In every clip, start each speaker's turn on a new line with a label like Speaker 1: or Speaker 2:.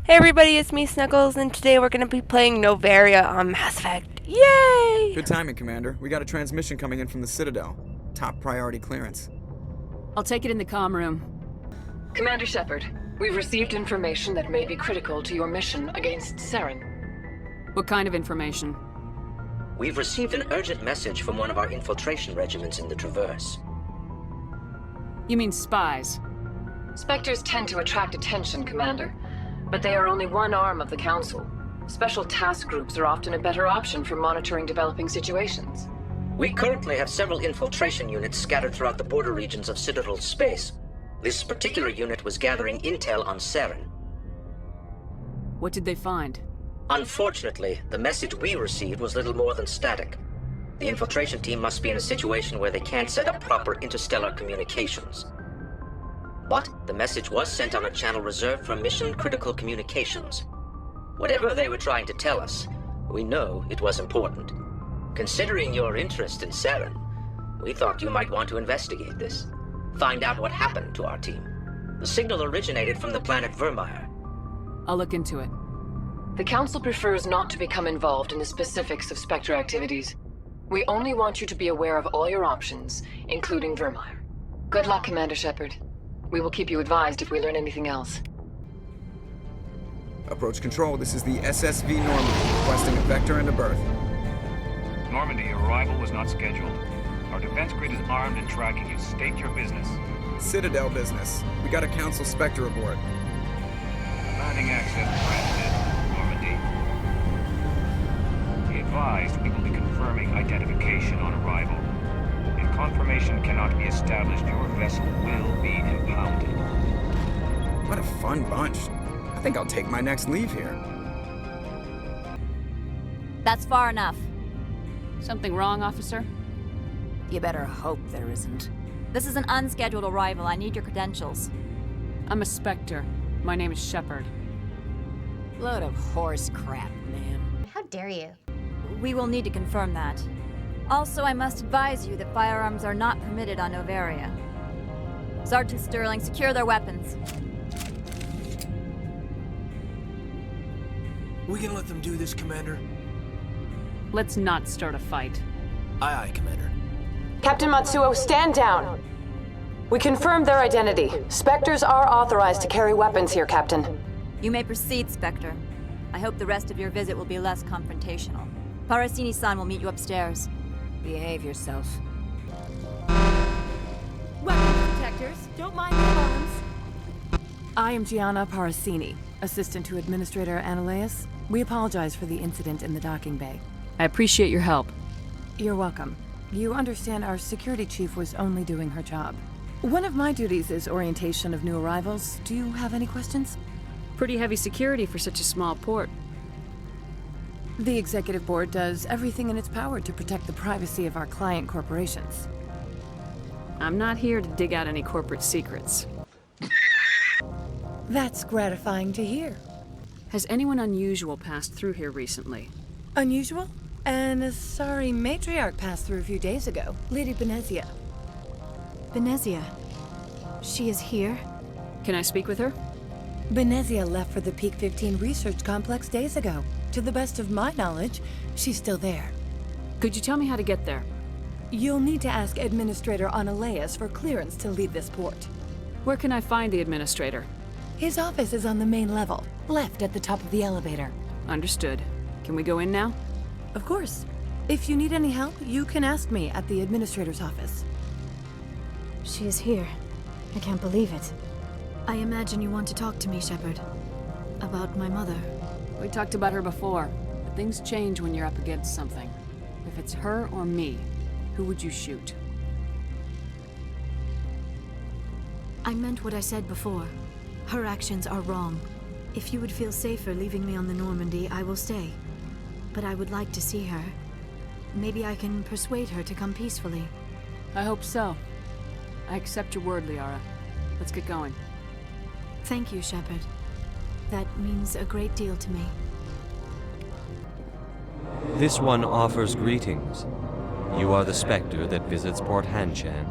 Speaker 1: Hey everybody, it's me Snuggles, and today we're gonna be playing Novaria on Mass Effect. Yay!
Speaker 2: Good timing, Commander. We got a transmission coming in from the Citadel. Top priority clearance.
Speaker 3: I'll take it in the comm room.
Speaker 4: Commander Shepard, we've received information that may be critical to your mission against Saren.
Speaker 3: What kind of information?
Speaker 5: We've received an urgent message from one of our infiltration regiments in the Traverse.
Speaker 3: You mean spies?
Speaker 4: Spectres tend to attract attention, Commander, but they are only one arm of the Council. Special task groups are often a better option for monitoring developing situations.
Speaker 5: We currently have several infiltration units scattered throughout the border regions of Citadel space. This particular unit was gathering intel on Saren.
Speaker 3: What did they find?
Speaker 5: Unfortunately, the message we received was little more than static. The infiltration team must be in a situation where they can't set up proper interstellar communications. But the message was sent on a channel reserved for mission-critical communications. Whatever they were trying to tell us, we know it was important. Considering your interest in Saren, we thought you might want to investigate this. Find out what happened to our team. The signal originated from the planet Vermeer.
Speaker 3: I'll look into it.
Speaker 4: The Council prefers not to become involved in the specifics of Spectre activities. We only want you to be aware of all your options, including Vermeer. Good luck, Commander Shepard. We will keep you advised if we learn anything else.
Speaker 2: Approach control, this is the SSV Normandy, requesting a vector and a berth.
Speaker 6: Normandy, your arrival was not scheduled. Our defense grid is armed and tracking you. State your business.
Speaker 2: Citadel business. We got a Council Spectre aboard.
Speaker 6: Landing access granted, Normandy. Be advised, we will be confirming identification on arrival. If confirmation cannot be established, your vessel will be impounded.
Speaker 2: What a fun bunch. I think I'll take my next leave here.
Speaker 7: That's far enough.
Speaker 3: Something wrong, officer?
Speaker 7: You better hope there isn't. This is an unscheduled arrival. I need your credentials.
Speaker 3: I'm a Spectre. My name is Shepard.
Speaker 7: Load of horse crap, man.
Speaker 8: How dare you?
Speaker 7: We will need to confirm that. Also, I must advise you that firearms are not permitted on Novaria. Sergeant Sterling, secure their weapons.
Speaker 9: We can let them do this, Commander.
Speaker 3: Let's not start a fight.
Speaker 9: Aye, aye, Commander.
Speaker 4: Captain Matsuo, stand down! We confirmed their identity. Spectres are authorized to carry weapons here, Captain.
Speaker 7: You may proceed, Spectre. I hope the rest of your visit will be less confrontational. Parasini-san will meet you upstairs. Behave yourself.
Speaker 10: Weapons detectors, don't mind the alarms. I am Gianna Parasini, assistant to Administrator Ananias. We apologize for the incident in the docking bay.
Speaker 3: I appreciate your help.
Speaker 10: You're welcome. You understand our security chief was only doing her job. One of my duties is orientation of new arrivals. Do you have any questions?
Speaker 3: Pretty heavy security for such a small port.
Speaker 10: The Executive Board does everything in its power to protect the privacy of our client corporations.
Speaker 3: I'm not here to dig out any corporate secrets.
Speaker 10: That's gratifying to hear.
Speaker 3: Has anyone unusual passed through here recently?
Speaker 10: Unusual? And a sorry matriarch passed through a few days ago. Lady Benezia.
Speaker 8: Benezia. She is here?
Speaker 3: Can I speak with her?
Speaker 10: Benezia left for the Peak 15 research complex days ago. To the best of my knowledge, she's still there.
Speaker 3: Could you tell me how to get there?
Speaker 10: You'll need to ask Administrator Ananias for clearance to leave this port.
Speaker 3: Where can I find the administrator?
Speaker 10: His office is on the main level, left at the top of the elevator.
Speaker 3: Understood. Can we go in now?
Speaker 10: Of course. If you need any help, you can ask me at the administrator's office.
Speaker 8: She is here. I can't believe it. I imagine you want to talk to me, Shepard. About my mother.
Speaker 3: We talked about her before, but things change when you're up against something. If it's her or me, who would you shoot?
Speaker 8: I meant what I said before. Her actions are wrong. If you would feel safer leaving me on the Normandy, I will stay. But I would like to see her. Maybe I can persuade her to come peacefully.
Speaker 3: I hope so. I accept your word, Liara. Let's get going.
Speaker 8: Thank you, Shepard. That means a great deal to me.
Speaker 11: This one offers greetings. You are the Spectre that visits Port Hanshan.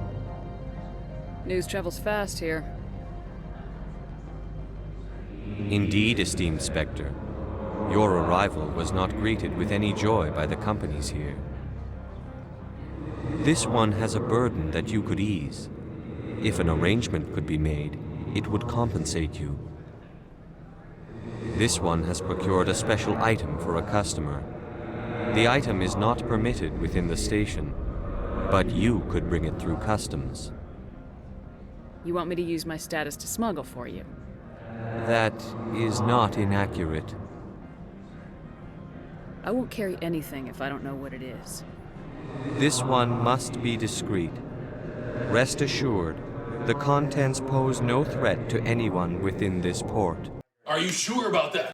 Speaker 3: News travels fast here.
Speaker 11: Indeed, esteemed Spectre, your arrival was not greeted with any joy by the companies here. This one has a burden that you could ease. If an arrangement could be made, it would compensate you. This one has procured a special item for a customer. The item is not permitted within the station, but you could bring it through customs.
Speaker 3: You want me to use my status to smuggle for you?
Speaker 11: That is not inaccurate.
Speaker 3: I won't carry anything if I don't know what it is.
Speaker 11: This one must be discreet. Rest assured, the contents pose no threat to anyone within this port.
Speaker 12: Are you sure about that?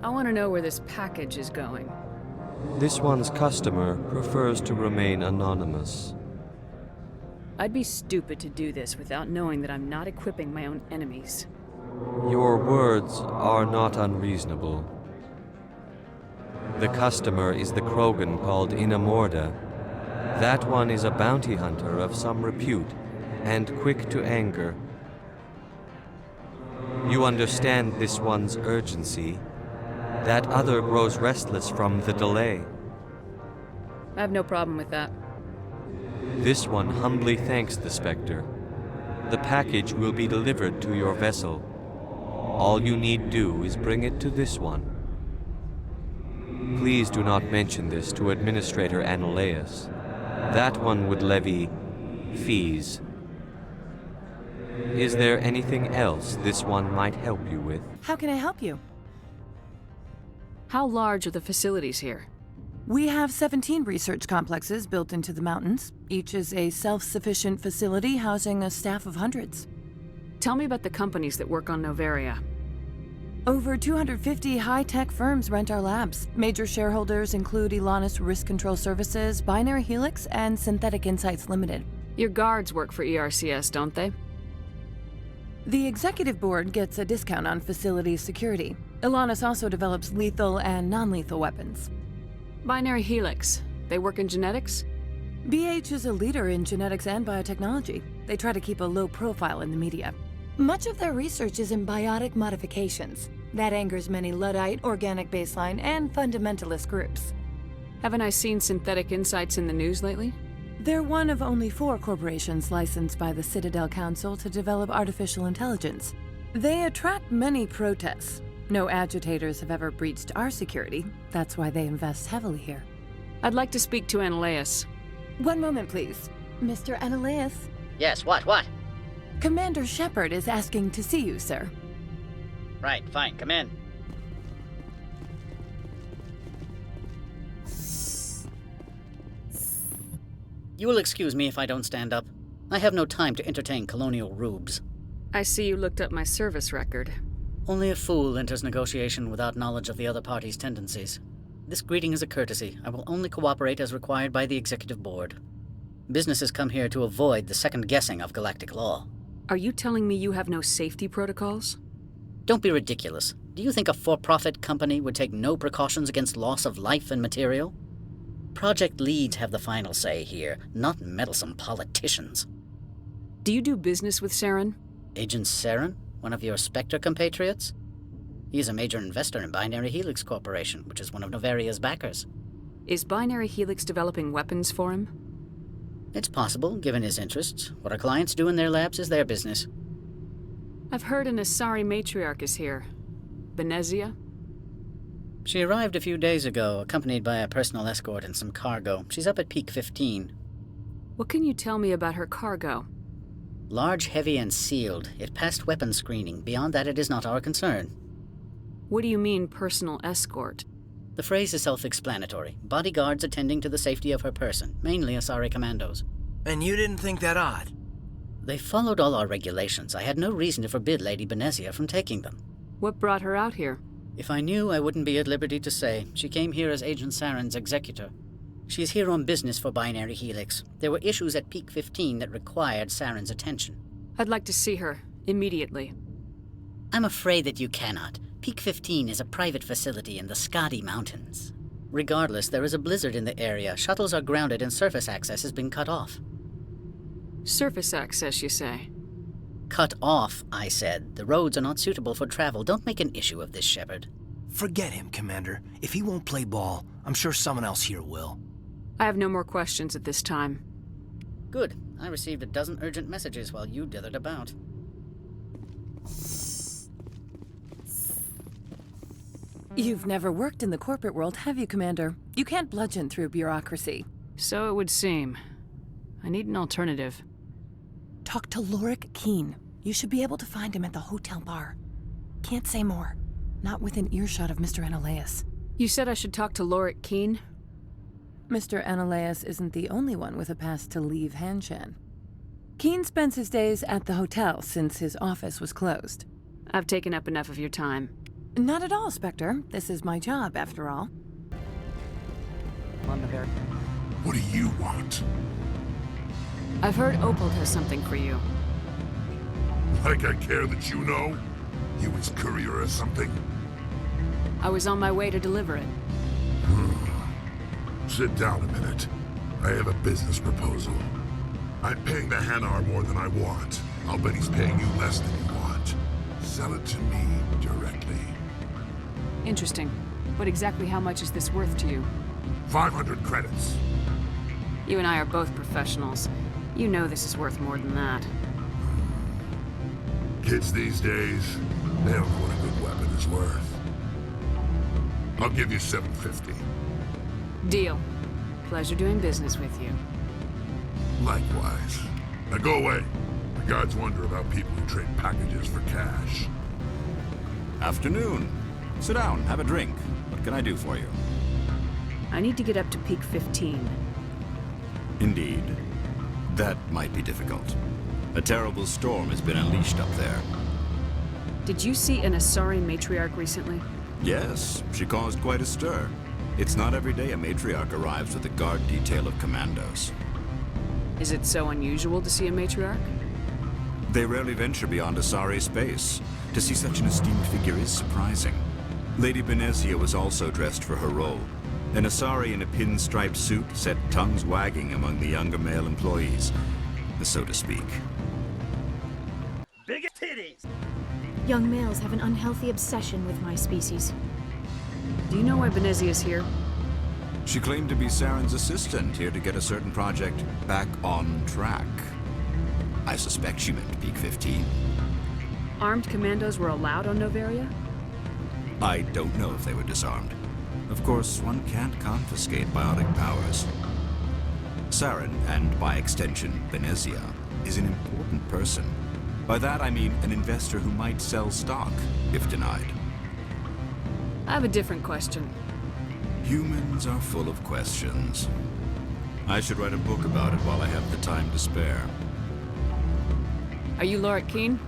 Speaker 3: I want to know where this package is going.
Speaker 11: This one's customer prefers to remain anonymous.
Speaker 3: I'd be stupid to do this without knowing that I'm not equipping my own enemies.
Speaker 11: Your words are not unreasonable. The customer is the Krogan called Inamorda. That one is a bounty hunter of some repute, and quick to anger. You understand this one's urgency. That other grows restless from the delay.
Speaker 3: I have no problem with that.
Speaker 11: This one humbly thanks the Spectre. The package will be delivered to your vessel. All you need do is bring it to this one. Please do not mention this to Administrator Analaeus. That one would levy fees. Is there anything else this one might help you with?
Speaker 10: How can I help you?
Speaker 3: How large are the facilities here?
Speaker 10: We have 17 research complexes built into the mountains. Each is a self-sufficient facility housing a staff of hundreds.
Speaker 3: Tell me about the companies that work on Noveria.
Speaker 10: Over 250 high-tech firms rent our labs. Major shareholders include Elanus Risk Control Services, Binary Helix, and Synthetic Insights Limited.
Speaker 3: Your guards work for ERCS, don't they?
Speaker 10: The executive board gets a discount on facility security. Elanus also develops lethal and non-lethal weapons.
Speaker 3: Binary Helix. They work in genetics?
Speaker 10: BH is a leader in genetics and biotechnology. They try to keep a low profile in the media. Much of their research is in biotic modifications. That angers many Luddite, organic baseline, and fundamentalist groups.
Speaker 3: Haven't I seen Synthetic Insights in the news lately?
Speaker 10: They're one of only 4 corporations licensed by the Citadel Council to develop artificial intelligence. They attract many protests. No agitators have ever breached our security. That's why they invest heavily here.
Speaker 3: I'd like to speak to Analaeus.
Speaker 10: One moment, please. Mr. Analaeus?
Speaker 13: Yes, what?
Speaker 10: Commander Shepard is asking to see you, sir.
Speaker 13: Right, fine, come in. You will excuse me if I don't stand up. I have no time to entertain colonial rubes.
Speaker 3: I see you looked up my service record.
Speaker 13: Only a fool enters negotiation without knowledge of the other party's tendencies. This greeting is a courtesy. I will only cooperate as required by the Executive Board. Businesses come here to avoid the second guessing of galactic law.
Speaker 3: Are you telling me you have no safety protocols?
Speaker 13: Don't be ridiculous. Do you think a for-profit company would take no precautions against loss of life and material? Project leads have the final say here, not meddlesome politicians.
Speaker 3: Do you do business with Saren?
Speaker 13: Agent Saren? One of your Spectre compatriots? He is a major investor in Binary Helix Corporation, which is one of Novaria's backers.
Speaker 3: Is Binary Helix developing weapons for him?
Speaker 13: It's possible, given his interests. What our clients do in their labs is their business.
Speaker 3: I've heard an Asari matriarch is here. Benezia?
Speaker 13: She arrived a few days ago, accompanied by a personal escort and some cargo. She's up at Peak 15.
Speaker 3: What can you tell me about her cargo?
Speaker 13: Large, heavy, and sealed. It passed weapons screening. Beyond that, it is not our concern.
Speaker 3: What do you mean, personal escort?
Speaker 13: The phrase is self-explanatory. Bodyguards attending to the safety of her person, mainly Asari commandos.
Speaker 9: And you didn't think that odd?
Speaker 13: They followed all our regulations. I had no reason to forbid Lady Benezia from taking them.
Speaker 3: What brought her out here?
Speaker 13: If I knew, I wouldn't be at liberty to say. She came here as Agent Saren's executor. She is here on business for Binary Helix. There were issues at Peak 15 that required Saren's attention.
Speaker 3: I'd like to see her, immediately.
Speaker 13: I'm afraid that you cannot. Peak 15 is a private facility in the Skadi Mountains. Regardless, there is a blizzard in the area. Shuttles are grounded and surface access has been cut off.
Speaker 3: Surface access, you say?
Speaker 13: Cut off, I said. The roads are not suitable for travel. Don't make an issue of this, Shepard.
Speaker 9: Forget him, Commander. If he won't play ball, I'm sure someone else here will.
Speaker 3: I have no more questions at this time.
Speaker 13: Good. I received a dozen urgent messages while you dithered about.
Speaker 10: You've never worked in the corporate world, have you, Commander? You can't bludgeon through bureaucracy.
Speaker 3: So it would seem. I need an alternative.
Speaker 10: Talk to Lorik Keene. You should be able to find him at the hotel bar. Can't say more. Not within earshot of Mr. Analaeus.
Speaker 3: You said I should talk to Lorik Keene?
Speaker 10: Mr. Analaeus isn't the only one with a pass to leave Hanshan. Keene spends his days at the hotel since his office was closed.
Speaker 3: I've taken up enough of your time.
Speaker 10: Not at all, Spectre. This is my job, after all.
Speaker 12: What do you want?
Speaker 3: I've heard Opal has something for you.
Speaker 12: Like I care that you know? You his courier or something?
Speaker 3: I was on my way to deliver it.
Speaker 12: Sit down a minute. I have a business proposal. I'm paying the Hanar more than I want. I'll bet he's paying you less than you want. Sell it to me directly.
Speaker 3: Interesting. But exactly how much is this worth to you?
Speaker 12: 500 credits.
Speaker 3: You and I are both professionals. You know this is worth more than that.
Speaker 12: Kids these days, they don't know what a good weapon is worth. I'll give you 750.
Speaker 3: Deal. Pleasure doing business with you.
Speaker 12: Likewise. Now go away. The guards wonder about people who trade packages for cash.
Speaker 14: Afternoon. Sit down, have a drink. What can I do for you?
Speaker 3: I need to get up to peak 15.
Speaker 14: Indeed. That might be difficult. A terrible storm has been unleashed up there.
Speaker 3: Did you see an Asari matriarch recently?
Speaker 14: Yes, she caused quite a stir. It's not every day a matriarch arrives with a guard detail of commandos.
Speaker 3: Is it so unusual to see a matriarch?
Speaker 14: They rarely venture beyond Asari space. To see such an esteemed figure is surprising. Lady Benezia was also dressed for her role. An Asari in a pinstriped suit set tongues wagging among the younger male employees, so to speak.
Speaker 9: Biggest titties!
Speaker 8: Young males have an unhealthy obsession with my species.
Speaker 3: Do you know why Benezia's here?
Speaker 14: She claimed to be Saren's assistant, here to get a certain project back on track. I suspect she meant Peak 15.
Speaker 3: Armed commandos were allowed on Noveria?
Speaker 14: I don't know if they were disarmed. Of course, one can't confiscate biotic powers. Saren, and by extension, Benezia, is an important person. By that I mean an investor who might sell stock, if denied.
Speaker 3: I have a different question.
Speaker 14: Humans are full of questions. I should write a book about it while I have the time to spare.
Speaker 3: Are you Lorik Keene?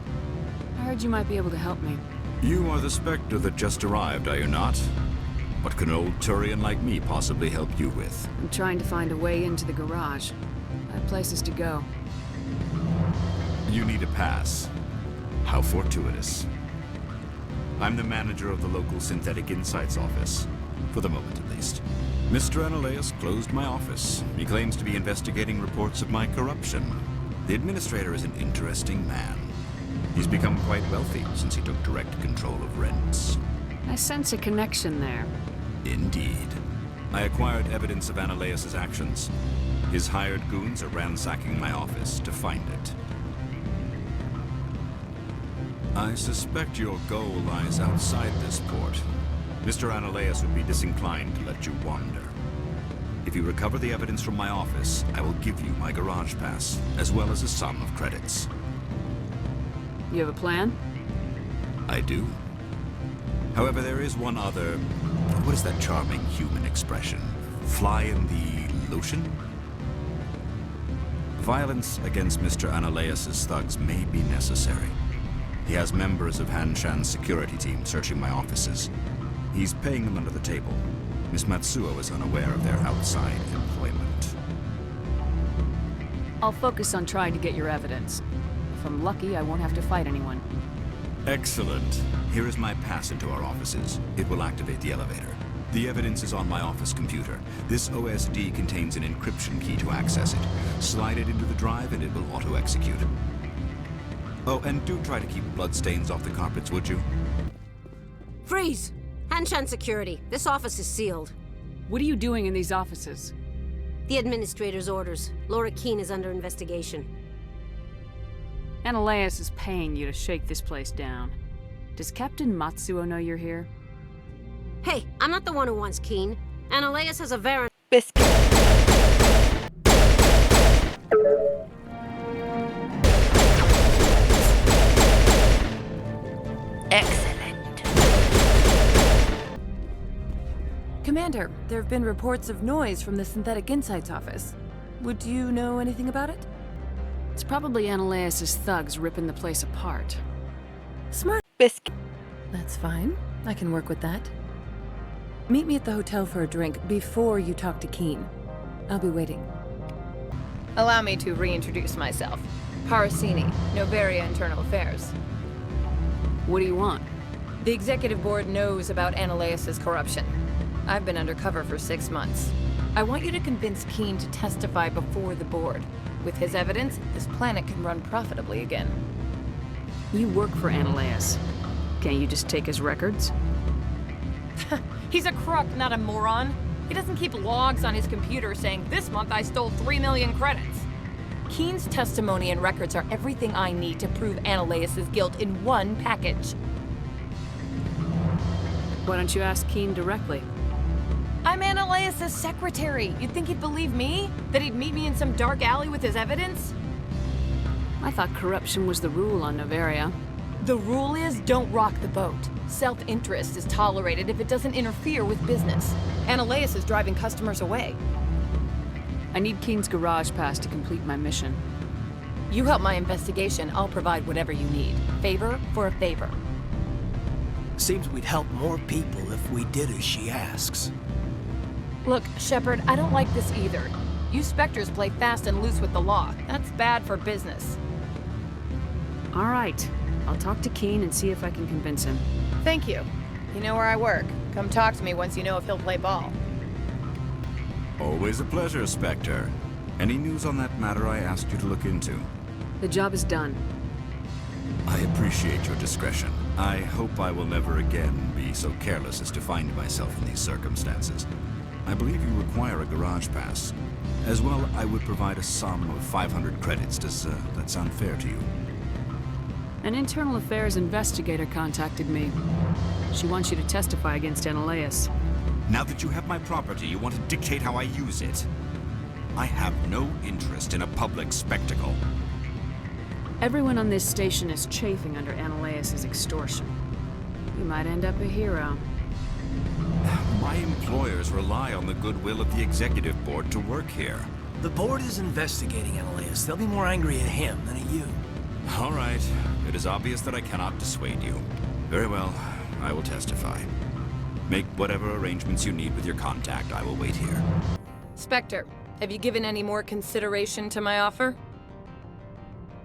Speaker 3: I heard you might be able to help me.
Speaker 14: You are the Spectre that just arrived, are you not? What can an old Turian like me possibly help you with?
Speaker 3: I'm trying to find a way into the garage. I have places to go.
Speaker 14: You need a pass. How fortuitous. I'm the manager of the local Synthetic Insights office. For the moment, at least. Mr. Analaeus closed my office. He claims to be investigating reports of my corruption. The administrator is an interesting man. He's become quite wealthy since he took direct control of rents.
Speaker 3: I sense a connection there.
Speaker 14: Indeed. I acquired evidence of Analaeus' actions. His hired goons are ransacking my office to find it. I suspect your goal lies outside this port. Mr. Analaeus would be disinclined to let you wander. If you recover the evidence from my office, I will give you my garage pass, as well as a sum of credits.
Speaker 3: You have a plan?
Speaker 14: I do. However, there is one other... What is that charming human expression? Fly in the lotion? Violence against Mr. Analaeus' thugs may be necessary. He has members of Hanshan's security team searching my offices. He's paying them under the table. Miss Matsuo is unaware of their outside employment.
Speaker 3: I'll focus on trying to get your evidence. If I'm lucky, I won't have to fight anyone.
Speaker 14: Excellent. Here is my pass into our offices. It will activate the elevator. The evidence is on my office computer. This OSD contains an encryption key to access it. Slide it into the drive and it will auto-execute. Oh, and do try to keep bloodstains off the carpets, would you?
Speaker 15: Freeze! Hanshan security. This office is sealed.
Speaker 3: What are you doing in these offices?
Speaker 15: The administrator's orders. Laura Keene is under investigation.
Speaker 3: Analeus is paying you to shake this place down. Does Captain Matsuo know you're here?
Speaker 15: Hey, I'm not the one who wants Keene. Analeus has a Varan...
Speaker 1: Biscuit. Excellent.
Speaker 10: Commander, there have been reports of noise from the Synthetic Insights office. Would you know anything about it?
Speaker 3: It's probably Analeus' thugs ripping the place apart.
Speaker 10: Smart.
Speaker 1: Biscuit.
Speaker 10: That's fine. I can work with that. Meet me at the hotel for a drink before you talk to Keene. I'll be waiting.
Speaker 16: Allow me to reintroduce myself. Parasini, Noveria Internal Affairs.
Speaker 3: What do you want?
Speaker 16: The Executive Board knows about Analeus' corruption. I've been undercover for 6 months. I want you to convince Keene to testify before the Board. With his evidence, this planet can run profitably again.
Speaker 3: You work for Analeus. Can't you just take his records?
Speaker 16: He's a crook, not a moron. He doesn't keep logs on his computer saying, "This month I stole 3 million credits." Keene's testimony and records are everything I need to prove Analeus' guilt in one package.
Speaker 3: Why don't you ask Keene directly?
Speaker 16: I'm Analeus' secretary. You'd think he'd believe me? That he'd meet me in some dark alley with his evidence?
Speaker 3: I thought corruption was the rule on Noveria.
Speaker 16: The rule is, don't rock the boat. Self-interest is tolerated if it doesn't interfere with business. Analeus is driving customers away.
Speaker 3: I need Keene's garage pass to complete my mission.
Speaker 16: You help my investigation, I'll provide whatever you need. Favor for a favor.
Speaker 9: Seems we'd help more people if we did as she asks.
Speaker 16: Look, Shepard, I don't like this either. You Spectres play fast and loose with the law. That's bad for business.
Speaker 3: All right. I'll talk to Keene and see if I can convince him.
Speaker 16: Thank you. You know where I work. Come talk to me once you know if he'll play ball.
Speaker 14: Always a pleasure, Spectre. Any news on that matter I asked you to look into?
Speaker 3: The job is done.
Speaker 14: I appreciate your discretion. I hope I will never again be so careless as to find myself in these circumstances. I believe you require a garage pass. As well, I would provide a sum of 500 credits. Does that sound fair to you?
Speaker 3: An internal affairs investigator contacted me. She wants you to testify against Analeus.
Speaker 14: Now that you have my property, you want to dictate how I use it. I have no interest in a public spectacle.
Speaker 3: Everyone on this station is chafing under Analeus' extortion. You might end up a hero.
Speaker 14: My employers rely on the goodwill of the Executive Board to work here.
Speaker 9: The board is investigating Analeus. They'll be more angry at him than at you.
Speaker 14: All right. It is obvious that I cannot dissuade you. Very well. I will testify. Make whatever arrangements you need with your contact. I will wait here.
Speaker 16: Spectre, have you given any more consideration to my offer?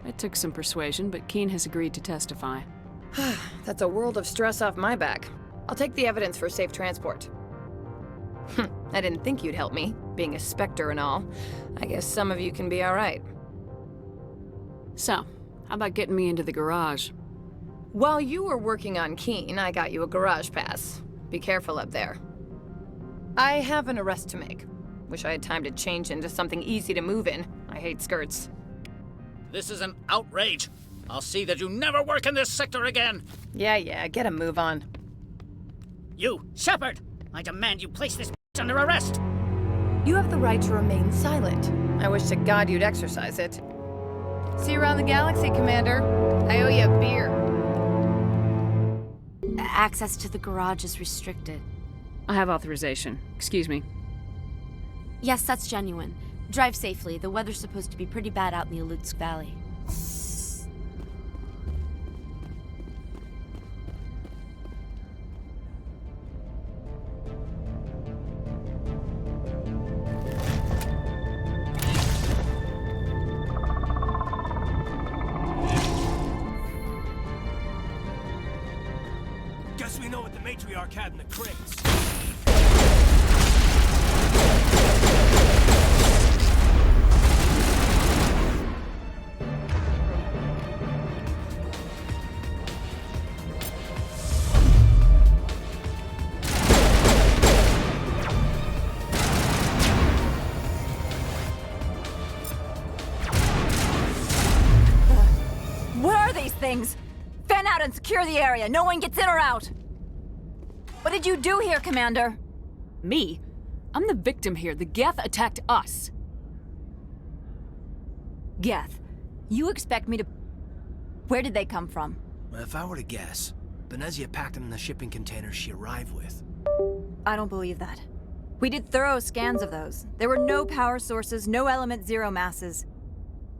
Speaker 3: It took some persuasion, but Keene has agreed to testify.
Speaker 16: That's a world of stress off my back. I'll take the evidence for safe transport. I didn't think you'd help me, being a Spectre and all. I guess some of you can be all right.
Speaker 3: So, how about getting me into the garage?
Speaker 16: While you were working on Keene, I got you a garage pass. Be careful up there. I have an arrest to make. Wish I had time to change into something easy to move in. I hate skirts.
Speaker 13: This is an outrage. I'll see that you never work in this sector again.
Speaker 16: Yeah, get a move on.
Speaker 13: You, Shepard! I demand you place this under arrest!
Speaker 16: You have the right to remain silent. I wish to God you'd exercise it. See you around the galaxy, Commander. I owe you a beer.
Speaker 7: Access to the garage is restricted.
Speaker 3: I have authorization. Excuse me.
Speaker 7: Yes, that's genuine. Drive safely. The weather's supposed to be pretty bad out in the Alutsk Valley.
Speaker 9: Guess we know what the matriarch had in the crates.
Speaker 7: these things! Fan out and secure the area. No one gets in or out. What did you do here, Commander?
Speaker 3: Me? I'm the victim here. The geth attacked us.
Speaker 7: Geth, you expect me to... Where did they come from?
Speaker 9: Well, if I were to guess, Venezia packed them in the shipping containers she arrived with.
Speaker 7: I don't believe that. We did thorough scans of those. There were no power sources, no element zero masses.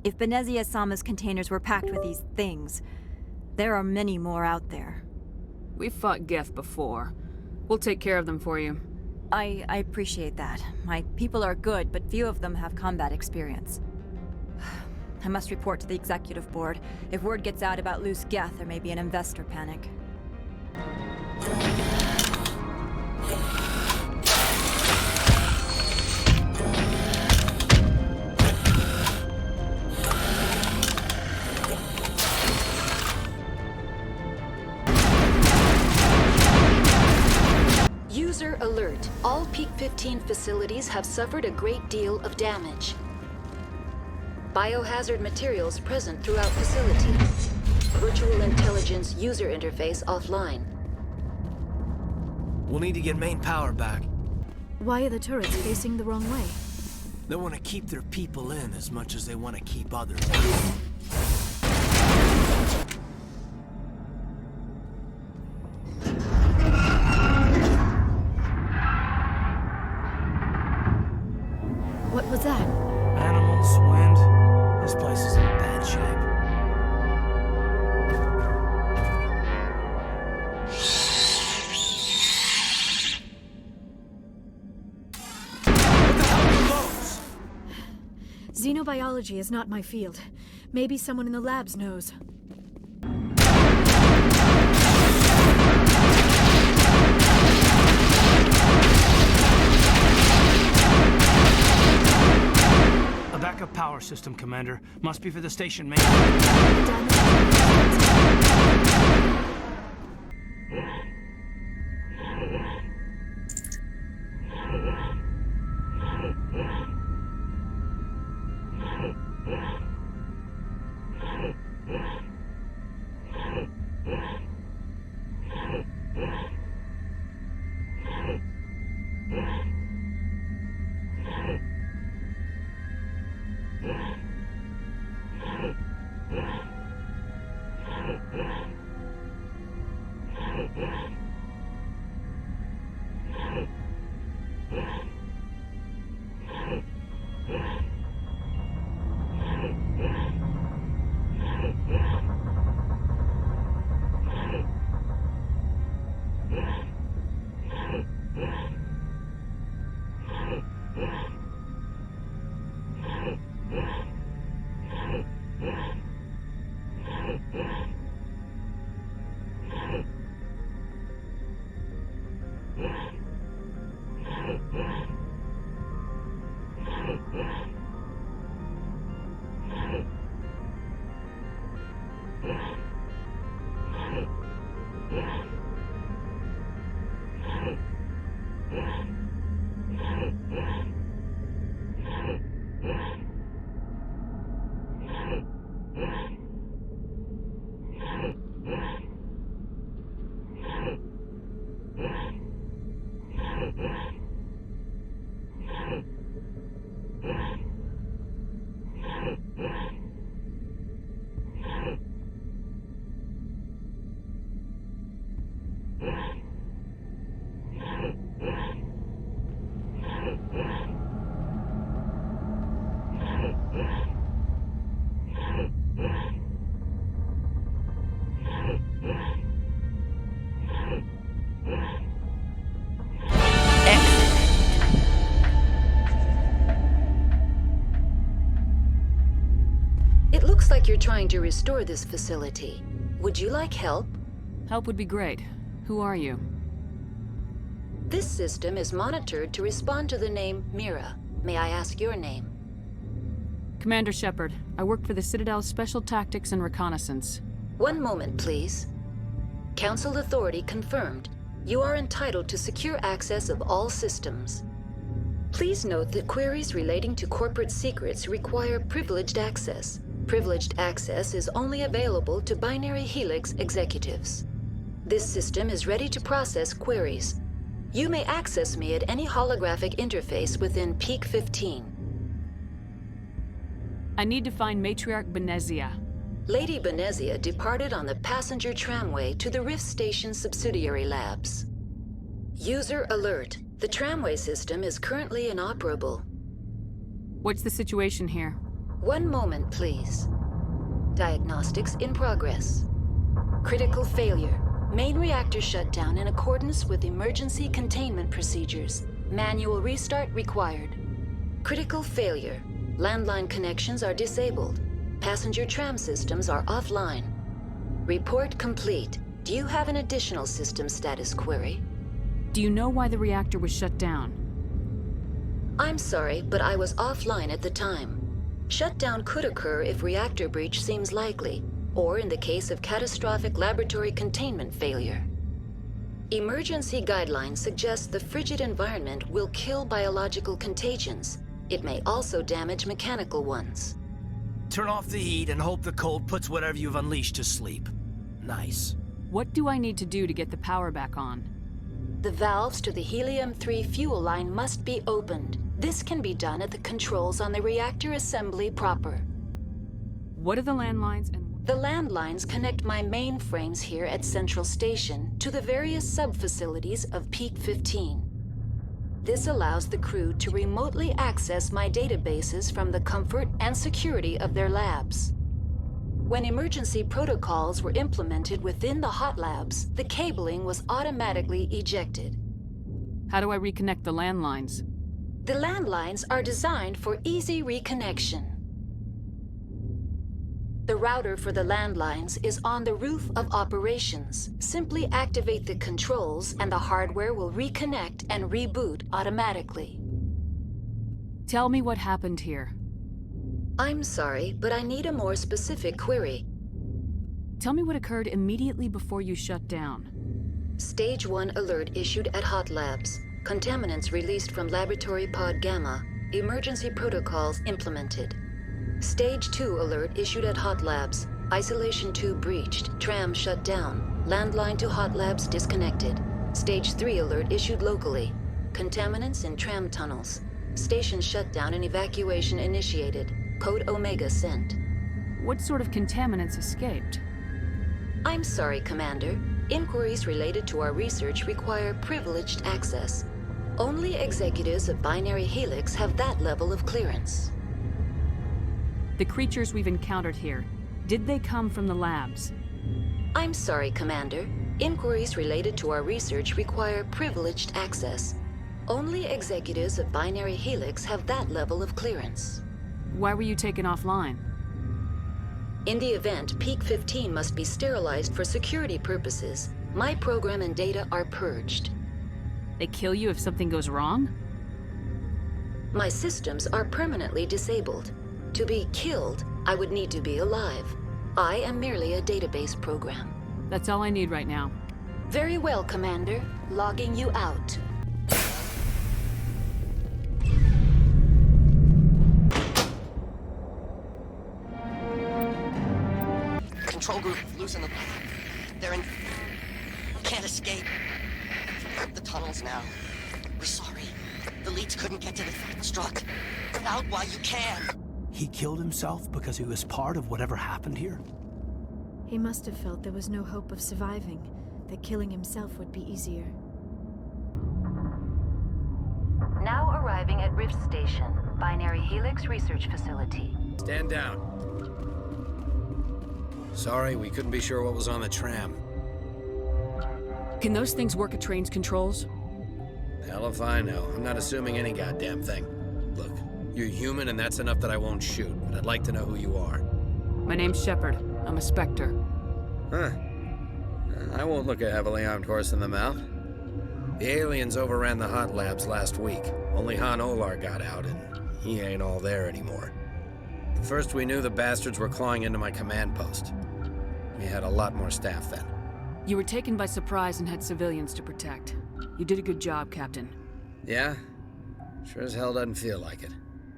Speaker 7: If Venezia-sama's containers were packed with these things, there are many more out there.
Speaker 3: We've fought geth before. We'll take care of them for you.
Speaker 7: I appreciate that. My people are good, but few of them have combat experience. I must report to the executive board. If word gets out about loose geth, there may be an investor panic.
Speaker 17: User alert. All Peak 15 facilities have suffered a great deal of damage. Biohazard materials present throughout facility. Virtual intelligence user interface offline.
Speaker 9: We'll need to get main power back.
Speaker 8: Why are the turrets facing the wrong way?
Speaker 9: They want to keep their people in as much as they want to keep others out.
Speaker 8: What was that?
Speaker 9: Animals, wind. This place is in bad shape.
Speaker 8: Xenobiology is not my field. Maybe someone in the labs knows.
Speaker 9: A backup power system, Commander. Must be for the station main.
Speaker 17: Looks like you're trying to restore this facility. Would you like help?
Speaker 3: Help would be great. Who are you?
Speaker 17: This system is monitored to respond to the name Mira. May I ask your name?
Speaker 3: Commander Shepard. I work for the Citadel's Special Tactics and Reconnaissance.
Speaker 17: One moment, please. Council authority confirmed. You are entitled to secure access of all systems. Please note that queries relating to corporate secrets require privileged access. Privileged access is only available to Binary Helix executives. This system is ready to process queries. You may access me at any holographic interface within Peak 15.
Speaker 3: I need to find Matriarch Benezia.
Speaker 17: Lady Benezia departed on the passenger tramway to the Rift Station subsidiary labs. User alert. The tramway system is currently inoperable.
Speaker 3: What's the situation here?
Speaker 17: One moment, please. Diagnostics in progress. Critical failure. Main reactor shut down in accordance with emergency containment procedures. Manual restart required. Critical failure. Landline connections are disabled. Passenger tram systems are offline. Report complete. Do you have an additional system status query?
Speaker 3: Do you know why the reactor was shut down?
Speaker 17: I'm sorry, but I was offline at the time. Shutdown could occur if reactor breach seems likely, or in the case of catastrophic laboratory containment failure. Emergency guidelines suggest the frigid environment will kill biological contagions. It may also damage mechanical ones.
Speaker 9: Turn off the heat and hope the cold puts whatever you've unleashed to sleep. Nice.
Speaker 3: What do I need to do to get the power back on?
Speaker 17: The valves to the Helium-3 fuel line must be opened. This can be done at the controls on the reactor assembly proper.
Speaker 3: What are the landlines and...
Speaker 17: The landlines connect my mainframes here at Central Station to the various sub-facilities of Peak 15. This allows the crew to remotely access my databases from the comfort and security of their labs. When emergency protocols were implemented within the hot labs, the cabling was automatically ejected.
Speaker 3: How do I reconnect the landlines?
Speaker 17: The landlines are designed for easy reconnection. The router for the landlines is on the roof of operations. Simply activate the controls and the hardware will reconnect and reboot automatically.
Speaker 3: Tell me what happened here.
Speaker 17: I'm sorry, but I need a more specific query.
Speaker 3: Tell me what occurred immediately before you shut down.
Speaker 17: Stage 1 alert issued at Hot Labs. Contaminants released from Laboratory Pod Gamma. Emergency protocols implemented. Stage 2 alert issued at Hot Labs. Isolation tube breached. Tram shut down. Landline to Hot Labs disconnected. Stage 3 alert issued locally. Contaminants in tram tunnels. Station shutdown and evacuation initiated. Code Omega sent.
Speaker 3: What sort of contaminants escaped?
Speaker 17: I'm sorry, Commander. Inquiries related to our research require privileged access. Only executives of Binary Helix have that level of clearance.
Speaker 3: The creatures we've encountered here, did they come from the labs?
Speaker 17: I'm sorry, Commander. Inquiries related to our research require privileged access. Only executives of Binary Helix have that level of clearance.
Speaker 3: Why were you taken offline?
Speaker 17: In the event, Peak 15 must be sterilized for security purposes. My program and data are purged.
Speaker 3: They kill you if something goes wrong?
Speaker 17: My systems are permanently disabled. To be killed, I would need to be alive. I am merely a database program.
Speaker 3: That's all I need right now.
Speaker 17: Very well, Commander. Logging you out.
Speaker 18: Control group, loosen them. They're in... Can't escape. The tunnels now. We're sorry. The leads couldn't get to the struct. Get out while you can.
Speaker 9: He killed himself because he was part of whatever happened here?
Speaker 8: He must have felt there was no hope of surviving, that killing himself would be easier.
Speaker 17: Now arriving at Rift Station, Binary Helix Research Facility.
Speaker 19: Stand down. Sorry, we couldn't be sure what was on the tram.
Speaker 3: Can those things work at train's controls?
Speaker 19: Hell if I know. I'm not assuming any goddamn thing. Look, you're human and that's enough that I won't shoot, but I'd like to know who you are.
Speaker 3: My name's Shepard. I'm a Spectre.
Speaker 19: Huh. I won't look a heavily armed horse in the mouth. The aliens overran the hot labs last week. Only Han Olar got out, and he ain't all there anymore. First we knew the bastards were clawing into my command post. We had a lot more staff then.
Speaker 3: You were taken by surprise and had civilians to protect. You did a good job, Captain.
Speaker 19: Yeah? Sure as hell doesn't feel like it.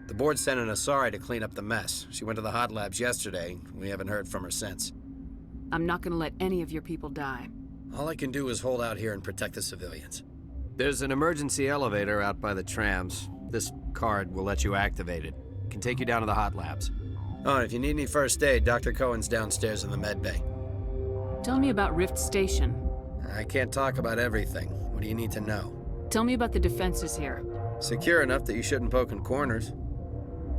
Speaker 19: The board sent an Asari to clean up the mess. She went to the hot labs yesterday. We haven't heard from her since.
Speaker 3: I'm not gonna let any of your people die.
Speaker 19: All I can do is hold out here and protect the civilians. There's an emergency elevator out by the trams. This card will let you activate it. It can take you down to the hot labs. Oh, and if you need any first aid, Dr. Cohen's downstairs in the med bay.
Speaker 3: Tell me about Rift Station.
Speaker 19: I can't talk about everything. What do you need to know?
Speaker 3: Tell me about the defenses here.
Speaker 19: Secure enough that you shouldn't poke in corners.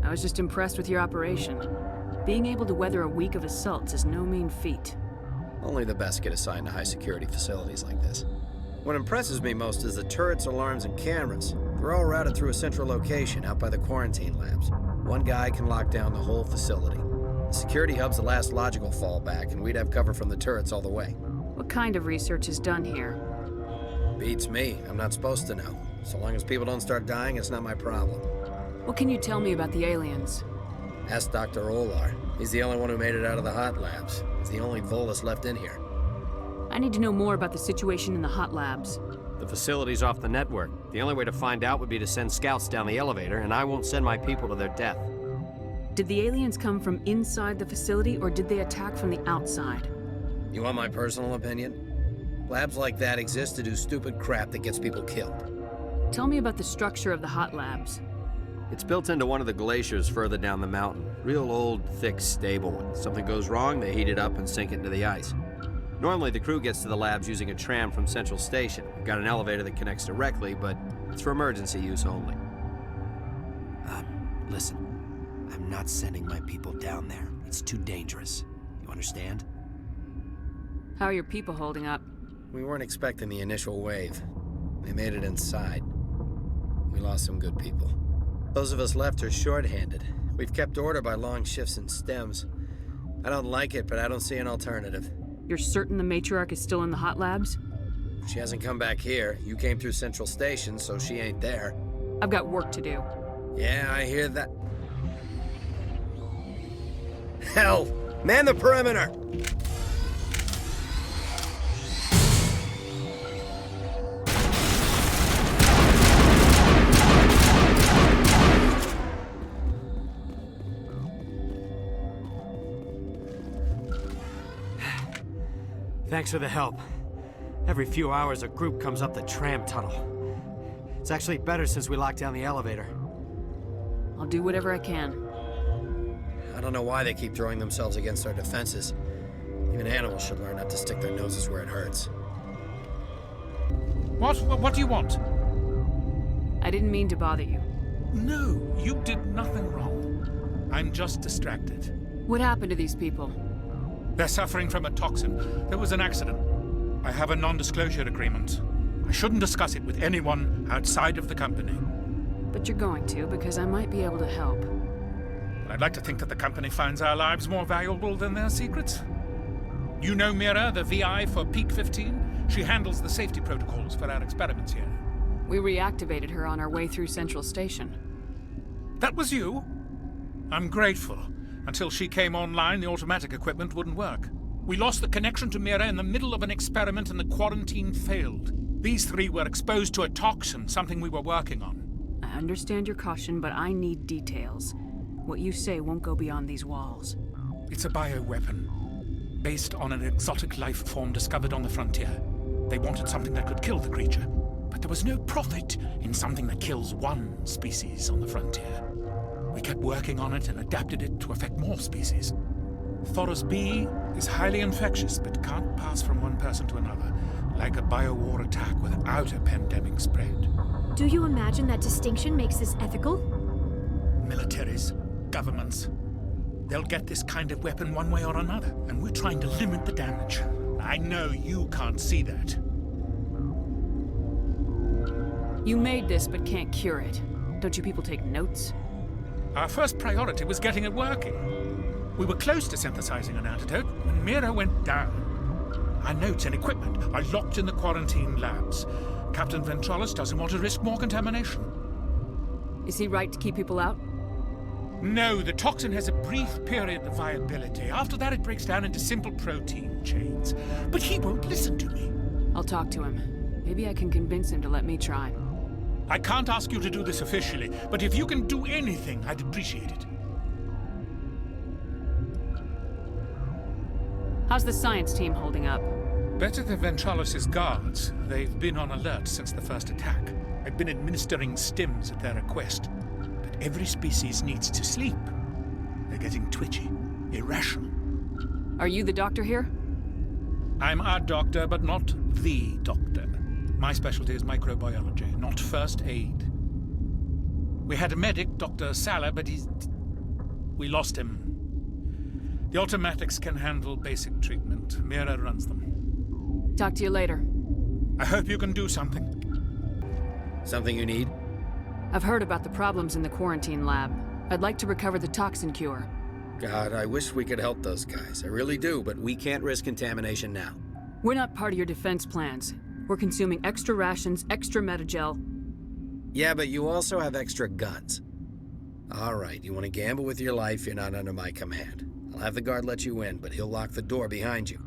Speaker 3: I was just impressed with your operation. Being able to weather a week of assaults is no mean feat.
Speaker 19: Only the best get assigned to high-security facilities like this. What impresses me most is the turrets, alarms, and cameras. They're all routed through a central location out by the quarantine labs. One guy can lock down the whole facility. The security hub's the last logical fallback, and we'd have cover from the turrets all the way.
Speaker 3: What kind of research is done here?
Speaker 19: Beats me. I'm not supposed to know. So long as people don't start dying, it's not my problem.
Speaker 3: What can you tell me about the aliens?
Speaker 19: Ask Dr. Olar. He's the only one who made it out of the hot labs. He's the only Volus left in here.
Speaker 3: I need to know more about the situation in the hot labs.
Speaker 19: The facility's off the network. The only way to find out would be to send scouts down the elevator, and I won't send my people to their death.
Speaker 3: Did the aliens come from inside the facility, or did they attack from the outside?
Speaker 19: You want my personal opinion? Labs like that exist to do stupid crap that gets people killed.
Speaker 3: Tell me about the structure of the hot labs.
Speaker 19: It's built into one of the glaciers further down the mountain. Real old, thick, stable. When something goes wrong, they heat it up and sink it into the ice. Normally, the crew gets to the labs using a tram from Central Station. We've got an elevator that connects directly, but it's for emergency use only. Listen. I'm not sending my people down there. It's too dangerous. You understand?
Speaker 3: How are your people holding up?
Speaker 19: We weren't expecting the initial wave. They made it inside. We lost some good people. Those of us left are short-handed. We've kept order by long shifts and stems. I don't like it, but I don't see an alternative.
Speaker 3: You're certain the matriarch is still in the hot labs?
Speaker 19: She hasn't come back here. You came through Central Station, so she ain't there.
Speaker 3: I've got work to do.
Speaker 19: Yeah, I hear that. Hell! Man the perimeter! Thanks for the help. Every few hours, a group comes up the tram tunnel. It's actually better since we locked down the elevator.
Speaker 3: I'll do whatever I can.
Speaker 19: I don't know why they keep throwing themselves against our defenses. Even animals should learn not to stick their noses where it hurts.
Speaker 20: What do you want?
Speaker 3: I didn't mean to bother you.
Speaker 20: No, you did nothing wrong. I'm just distracted.
Speaker 3: What happened to these people?
Speaker 20: They're suffering from a toxin. There was an accident. I have a non-disclosure agreement. I shouldn't discuss it with anyone outside of the company.
Speaker 3: But you're going to, because I might be able to help.
Speaker 20: I'd like to think that the company finds our lives more valuable than their secrets. You know Mira, the VI for Peak 15? She handles the safety protocols for our experiments here.
Speaker 3: We reactivated her on our way through Central Station.
Speaker 20: That was you? I'm grateful. Until she came online, the automatic equipment wouldn't work. We lost the connection to Mira in the middle of an experiment and the quarantine failed. These three were exposed to a toxin, something we were working on.
Speaker 3: I understand your caution, but I need details. What you say won't go beyond these walls.
Speaker 20: It's a bioweapon, based on an exotic life form discovered on the frontier. They wanted something that could kill the creature, but there was no profit in something that kills one species on the frontier. We kept working on it and adapted it to affect more species. Thoros B is highly infectious, but can't pass from one person to another, like a biowar attack without a pandemic spread.
Speaker 21: Do you imagine that distinction makes this ethical?
Speaker 20: Militaries, governments, they'll get this kind of weapon one way or another, and we're trying to limit the damage. I know you can't see that.
Speaker 3: You made this, but can't cure it. Don't you people take notes?
Speaker 20: Our first priority was getting it working. We were close to synthesizing an antidote when Mira went down. Our notes and equipment are locked in the quarantine labs. Captain Ventralis doesn't want to risk more contamination.
Speaker 3: Is he right to keep people out?
Speaker 20: No, the toxin has a brief period of viability. After that, it breaks down into simple protein chains. But he won't listen to me.
Speaker 3: I'll talk to him. Maybe I can convince him to let me try.
Speaker 20: I can't ask you to do this officially, but if you can do anything, I'd appreciate it.
Speaker 3: How's the science team holding up?
Speaker 20: Better than Ventralis' guards. They've been on alert since the first attack. I've been administering stims at their request. But every species needs to sleep. They're getting twitchy, irrational.
Speaker 3: Are you the doctor here?
Speaker 20: I'm a doctor, but not the doctor. My specialty is microbiology, not first aid. We had a medic, Dr. Salah, but we lost him. The automatics can handle basic treatment. Mira runs them.
Speaker 3: Talk to you later.
Speaker 20: I hope you can do something.
Speaker 19: Something you need?
Speaker 3: I've heard about the problems in the quarantine lab. I'd like to recover the toxin cure.
Speaker 19: God, I wish we could help those guys. I really do, but we can't risk contamination now.
Speaker 3: We're not part of your defense plans. We're consuming extra rations, extra metagel.
Speaker 19: Yeah, but you also have extra guns. All right, you want to gamble with your life, you're not under my command. I'll have the guard let you in, but he'll lock the door behind you.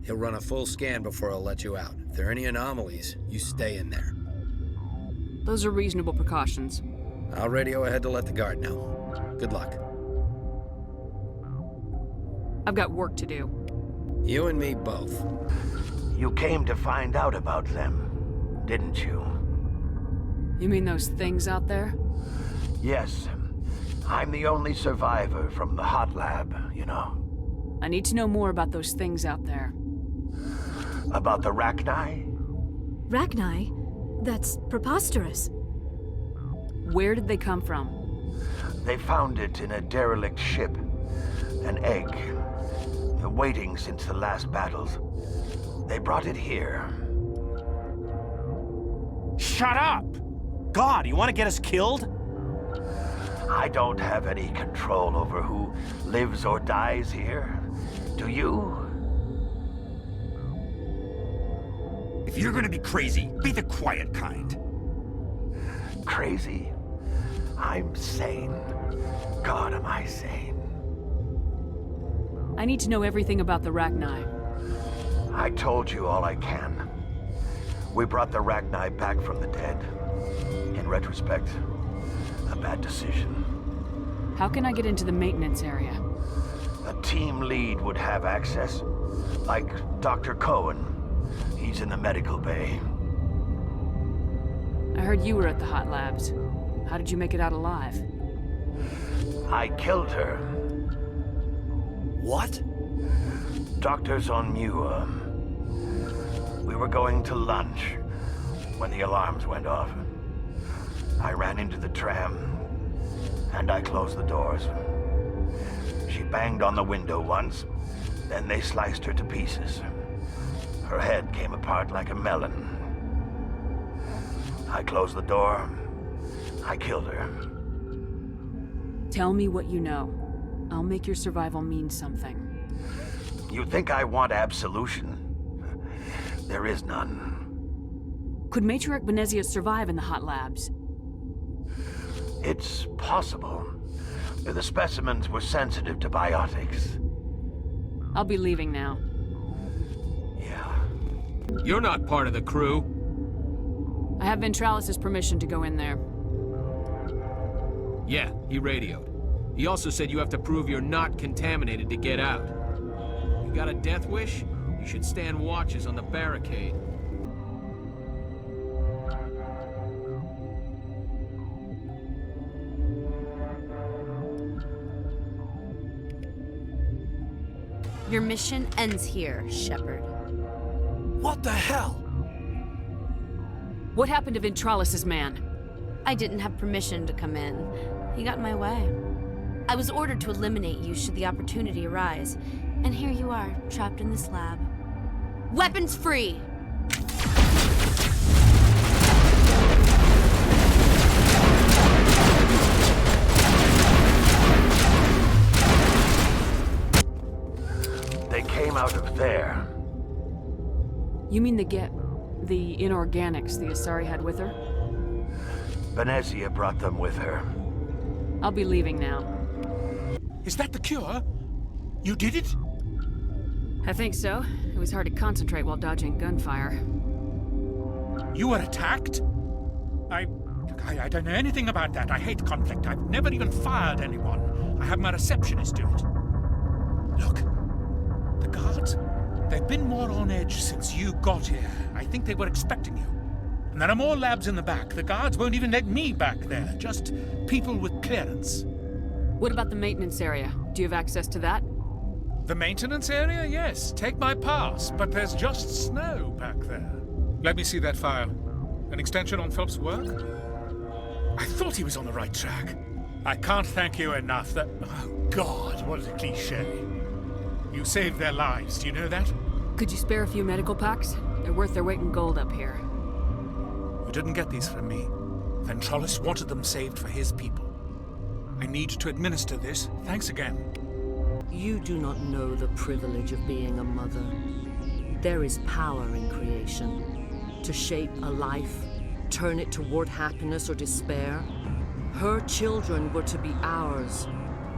Speaker 19: He'll run a full scan before he'll let you out. If there are any anomalies, you stay in there.
Speaker 3: Those are reasonable precautions.
Speaker 19: I'll radio ahead to let the guard know. Good luck.
Speaker 3: I've got work to do.
Speaker 19: You and me both.
Speaker 5: You came to find out about them, didn't you?
Speaker 3: You mean those things out there?
Speaker 5: Yes. I'm the only survivor from the hot lab, you know.
Speaker 3: I need to know more about those things out there.
Speaker 5: About the Rachni?
Speaker 21: Rachni? That's preposterous.
Speaker 3: Where did they come from?
Speaker 5: They found it in a derelict ship. An egg. Waiting since the last battles. They brought it here.
Speaker 9: Shut up! God, you want to get us killed?
Speaker 5: I don't have any control over who lives or dies here. Do you?
Speaker 2: If you're gonna be crazy, be the quiet kind.
Speaker 5: Crazy? I'm sane. God, am I sane?
Speaker 3: I need to know everything about the Rachni.
Speaker 5: I told you all I can. We brought the Rachni back from the dead. In retrospect, a bad decision.
Speaker 3: How can I get into the maintenance area?
Speaker 5: A team lead would have access. Like Dr. Cohen. He's in the medical bay.
Speaker 3: I heard you were at the hot labs. How did you make it out alive?
Speaker 5: I killed her.
Speaker 9: What?
Speaker 5: Doctors on Muir. We were going to lunch when the alarms went off. I ran into the tram, and I closed the doors. She banged on the window once, then they sliced her to pieces. Her head came apart like a melon. I closed the door. I killed her.
Speaker 3: Tell me what you know. I'll make your survival mean something.
Speaker 5: You think I want absolution? There is none.
Speaker 3: Could Matriarch Benezia survive in the hot labs?
Speaker 5: It's possible. The specimens were sensitive to biotics.
Speaker 3: I'll be leaving now.
Speaker 5: Yeah.
Speaker 22: You're not part of the crew.
Speaker 3: I have Ventralis' permission to go in there.
Speaker 22: Yeah, he radioed. He also said you have to prove you're not contaminated to get out. You got a death wish? You should stand watches on the barricade.
Speaker 23: Your mission ends here, Shepard.
Speaker 9: What the hell?
Speaker 3: What happened to Ventralis' man?
Speaker 23: I didn't have permission to come in. He got in my way. I was ordered to eliminate you should the opportunity arise. And here you are, trapped in this lab. Weapons free!
Speaker 5: They came out of there.
Speaker 3: You mean the inorganics the Asari had with her?
Speaker 5: Benezia brought them with her.
Speaker 3: I'll be leaving now.
Speaker 20: Is that the cure? You did it?
Speaker 3: I think so. It was hard to concentrate while dodging gunfire.
Speaker 20: You were attacked? Look, I don't know anything about that. I hate conflict. I've never even fired anyone. I have my receptionist do it. Look, the guards, they've been more on edge since you got here. I think they were expecting you. And there are more labs in the back. The guards won't even let me back there. Just people with clearance.
Speaker 3: What about the maintenance area? Do you have access to that?
Speaker 20: The maintenance area? Yes. Take my pass. But there's just snow back there. Let me see that file. An extension on Phelps' work? I thought he was on the right track. I can't thank you enough that... Oh, God, what a cliché. You saved their lives, do you know that?
Speaker 3: Could you spare a few medical packs? They're worth their weight in gold up here.
Speaker 20: You didn't get these from me. Ventrolis wanted them saved for his people. I need to administer this. Thanks again.
Speaker 4: You do not know the privilege of being a mother. There is power in creation. To shape a life, turn it toward happiness or despair. Her children were to be ours,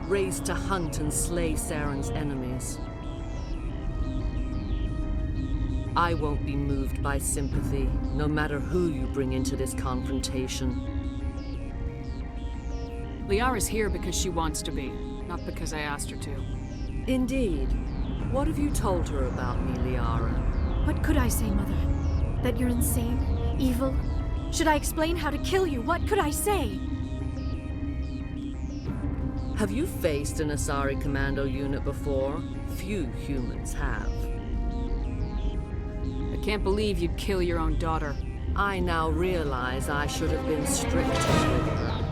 Speaker 4: raised to hunt and slay Saren's enemies. I won't be moved by sympathy, no matter who you bring into this confrontation.
Speaker 3: Liara's here because she wants to be, not because I asked her to.
Speaker 4: Indeed. What have you told her about me, Liara?
Speaker 21: What could I say, Mother? That you're insane? Evil? Should I explain how to kill you? What could I say?
Speaker 4: Have you faced an Asari commando unit before? Few humans have.
Speaker 3: I can't believe you'd kill your own daughter.
Speaker 4: I now realize I should have been stricter with her.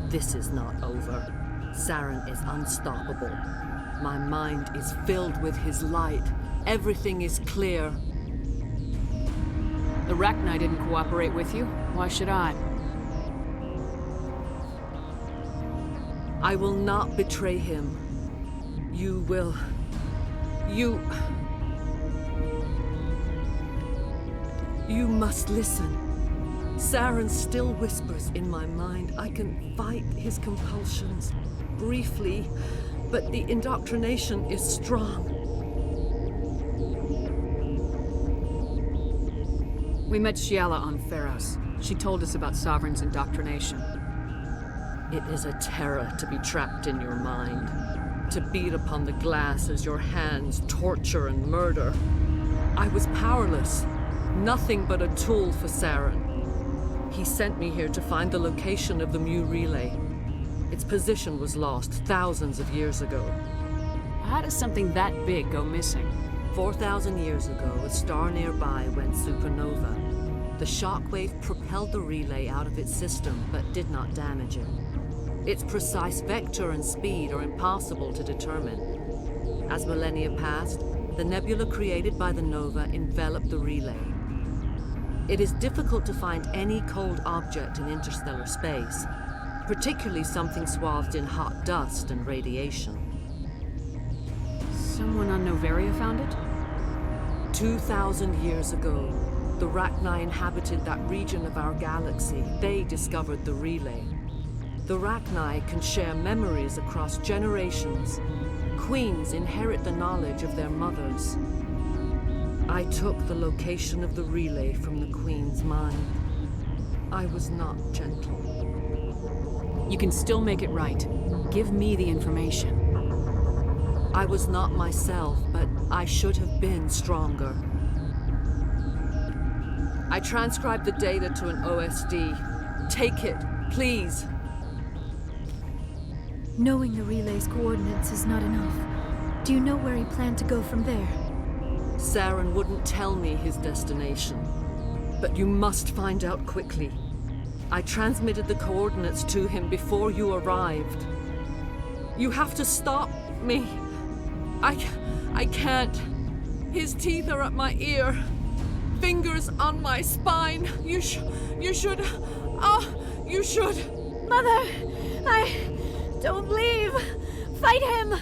Speaker 4: This is not over. Saren is unstoppable. My mind is filled with his light. Everything is clear.
Speaker 3: The Rachni didn't cooperate with you. Why should I?
Speaker 4: I will not betray him. You will... You must listen. Saren still whispers in my mind. I can fight his compulsions, briefly, but the indoctrination is strong.
Speaker 3: We met Shiala on Pharos. She told us about Sovereign's indoctrination.
Speaker 4: It is a terror to be trapped in your mind, to beat upon the glass as your hands torture and murder. I was powerless, nothing but a tool for Saren. He sent me here to find the location of the Mu relay. Its position was lost thousands of years ago.
Speaker 3: How does something that big go missing?
Speaker 4: 4,000 years ago, a star nearby went supernova. The shockwave propelled the relay out of its system, but did not damage it. Its precise vector and speed are impossible to determine. As millennia passed, the nebula created by the nova enveloped the relay. It is difficult to find any cold object in interstellar space, particularly something swathed in hot dust and radiation.
Speaker 3: Someone on Noveria found it?
Speaker 4: 2,000 years ago, the Rachni inhabited that region of our galaxy. They discovered the relay. The Rachni can share memories across generations. Queens inherit the knowledge of their mothers. I took the location of the relay from the Queen's mind. I was not gentle.
Speaker 3: You can still make it right. Give me the information.
Speaker 4: I was not myself, but I should have been stronger. I transcribed the data to an OSD. Take it, please.
Speaker 21: Knowing the relay's coordinates is not enough. Do you know where he planned to go from there?
Speaker 4: Saren wouldn't tell me his destination. But you must find out quickly. I transmitted the coordinates to him before you arrived. You have to stop me. I can't. His teeth are at my ear. Fingers on my spine. You should. You should.
Speaker 21: Mother, don't leave. Fight him.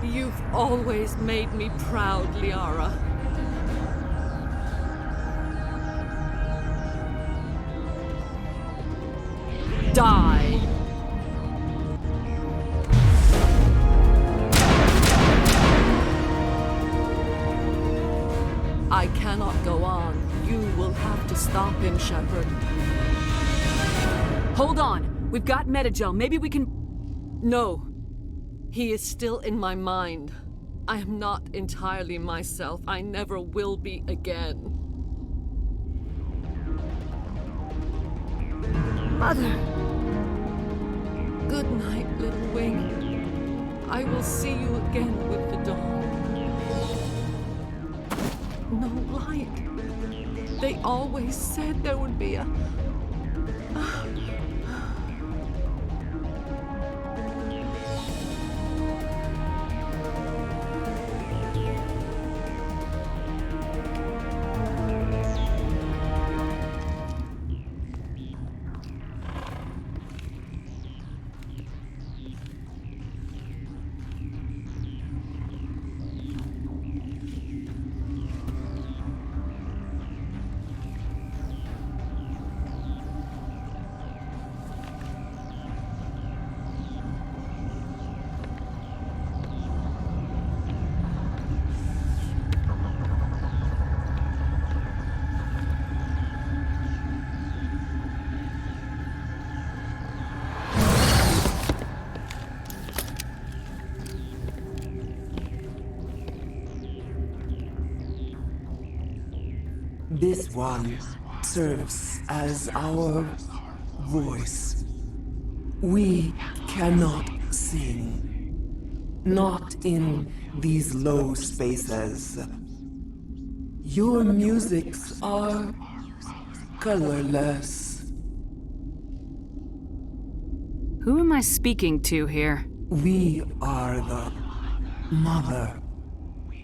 Speaker 4: You've always made me proud, Liara. Die. I cannot go on. You will have to stop him, Shepard. Hold on. We've got Metagel. Maybe we can... No. He is still in my mind. I am not entirely myself. I never will be again.
Speaker 21: Mother.
Speaker 4: Good night, little wing. I will see you again with the dawn. No light. They always said there would be a...
Speaker 6: This one serves as our voice. We cannot sing. Not in these low spaces. Your musics are colorless.
Speaker 3: Who am I speaking to here?
Speaker 6: We are the Mother.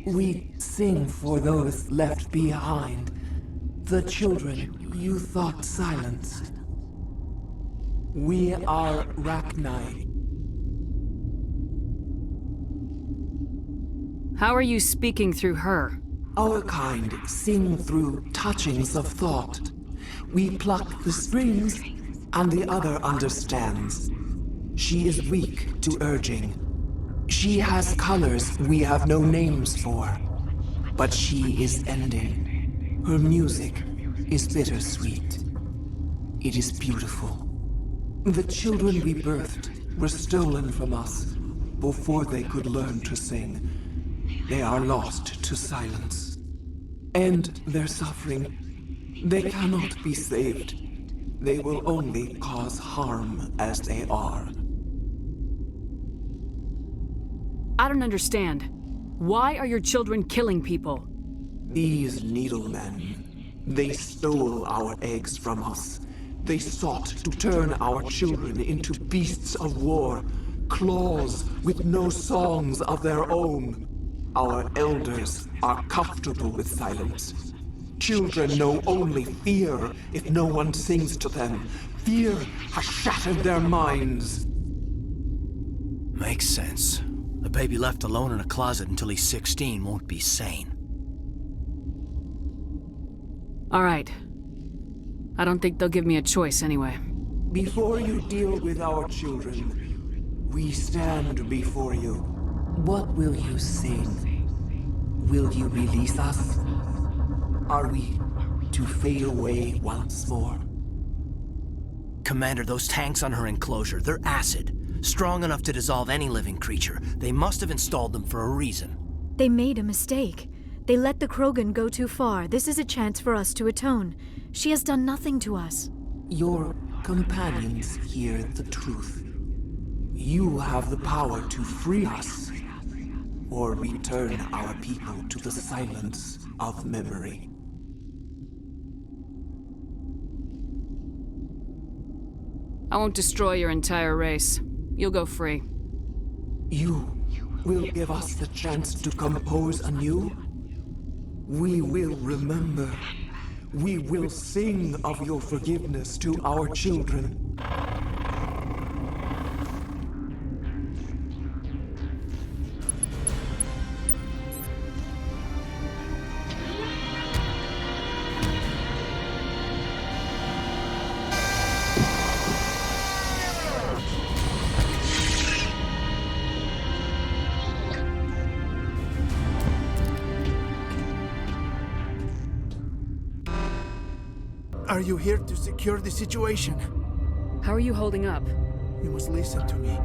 Speaker 6: We sing for those left behind. The children you thought silenced. We are Rachni.
Speaker 3: How are you speaking through her?
Speaker 6: Our kind sing through touchings of thought. We pluck the strings, and the other understands. She is weak to urging. She has colors we have no names for. But she is ending. Her music is bittersweet. It is beautiful. The children we birthed were stolen from us before they could learn to sing. They are lost to silence. And their suffering, they cannot be saved. They will only cause harm as they are.
Speaker 3: I don't understand. Why are your children killing people?
Speaker 6: These needlemen, they stole our eggs from us. They sought to turn our children into beasts of war, claws with no songs of their own. Our elders are comfortable with silence. Children know only fear if no one sings to them. Fear has shattered their minds.
Speaker 9: Makes sense. A baby left alone in a closet until he's 16 won't be sane.
Speaker 3: All right. I don't think they'll give me a choice anyway.
Speaker 6: Before you deal with our children, we stand before you. What will you sing? Will you release us? Are we to fade away once more?
Speaker 9: Commander, those tanks on her enclosure, they're acid. Strong enough to dissolve any living creature. They must have installed them for a reason.
Speaker 21: They made a mistake. They let the Krogan go too far. This is a chance for us to atone. She has done nothing to us.
Speaker 6: Your companions hear the truth. You have the power to free us, or return our people to the silence of memory.
Speaker 3: I won't destroy your entire race. You'll go free.
Speaker 6: You will give us the chance to compose anew? We will remember. We will sing of your forgiveness to our children.
Speaker 11: Are you here to secure the situation?
Speaker 3: How are you holding up?
Speaker 11: You must listen to me.